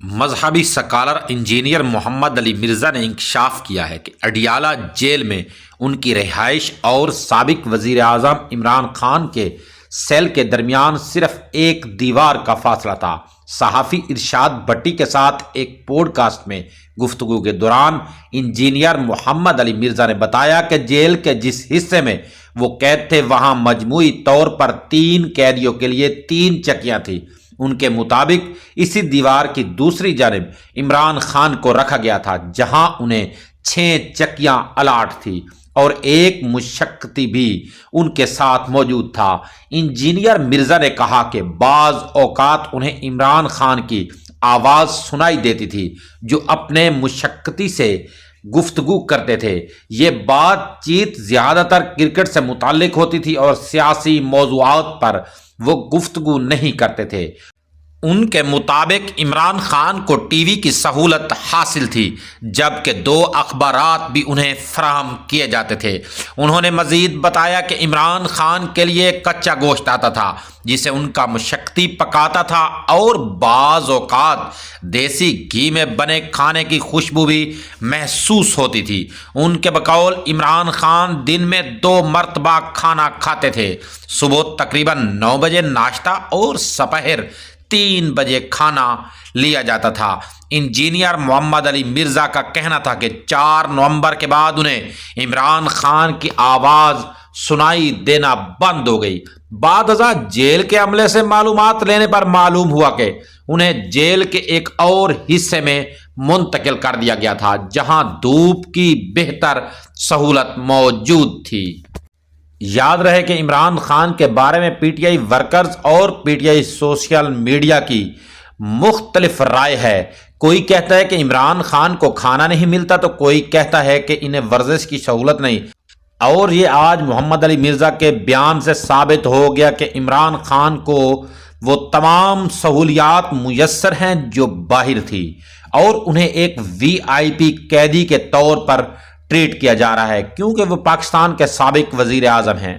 مذہبی scholar engineer محمد علی مرزا نے انکشاف کیا ہے کہ اڈیالہ جیل میں ان کی رہائش اور سابق وزیر اعظم عمران خان کے سیل کے درمیان صرف ایک دیوار کا فاصلہ تھا۔ صحافی ارشاد بھٹی کے ساتھ ایک پوڈ کاسٹ میں گفتگو کے دوران انجینئر محمد علی مرزا نے بتایا کہ جیل کے جس حصے میں وہ قید تھے وہاں مجموعی طور پر 3 قیدیوں کے لیے 3 چکیاں تھیں۔ ان کے مطابق اسی دیوار کی دوسری جانب عمران خان کو رکھا گیا تھا جہاں انہیں 6 چکیاں الاٹ تھی اور ایک مشقتی بھی ان کے ساتھ موجود تھا۔ انجینئر مرزا نے کہا کہ بعض اوقات انہیں عمران خان کی آواز سنائی دیتی تھی جو اپنے مشقتی سے گفتگو کرتے تھے۔ یہ بات چیت زیادہ تر کرکٹ سے متعلق ہوتی تھی اور سیاسی موضوعات پر وہ گفتگو نہیں کرتے تھے۔ ان کے مطابق عمران خان کو ٹی وی کی سہولت حاصل تھی جبکہ 2 اخبارات بھی انہیں فراہم کیے جاتے تھے۔ انہوں نے مزید بتایا کہ عمران خان کے لیے کچا گوشت آتا تھا جسے ان کا مشقتی پکاتا تھا اور بعض اوقات دیسی گھی میں بنے کھانے کی خوشبو بھی محسوس ہوتی تھی۔ ان کے بقول عمران خان دن میں 2 مرتبہ کھانا کھاتے تھے، صبح تقریباً 9 بجے ناشتہ اور سپہر 3 بجے کھانا لیا جاتا تھا۔ انجینئر محمد علی مرزا کا کہنا تھا کہ 4 نومبر کے بعد انہیں عمران خان کی آواز سنائی دینا بند ہو گئی۔ بعد ازاں جیل کے عملے سے معلومات لینے پر معلوم ہوا کہ انہیں جیل کے ایک اور حصے میں منتقل کر دیا گیا تھا جہاں دھوپ کی بہتر سہولت موجود تھی۔ یاد رہے کہ عمران خان کے بارے میں پی ٹی آئی ورکرز اور P T I social media کی مختلف رائے ہے۔ کوئی کہتا ہے کہ عمران خان کو کھانا نہیں ملتا تو کوئی کہتا ہے کہ انہیں ورزش کی سہولت نہیں، اور یہ آج محمد علی مرزا کے بیان سے ثابت ہو گیا کہ عمران خان کو وہ تمام سہولیات میسر ہیں جو باہر تھی اور انہیں ایک وی آئی پی قیدی کے طور پر ٹریٹ کیا جا رہا ہے کیونکہ وہ پاکستان کے سابق وزیر اعظم ہیں۔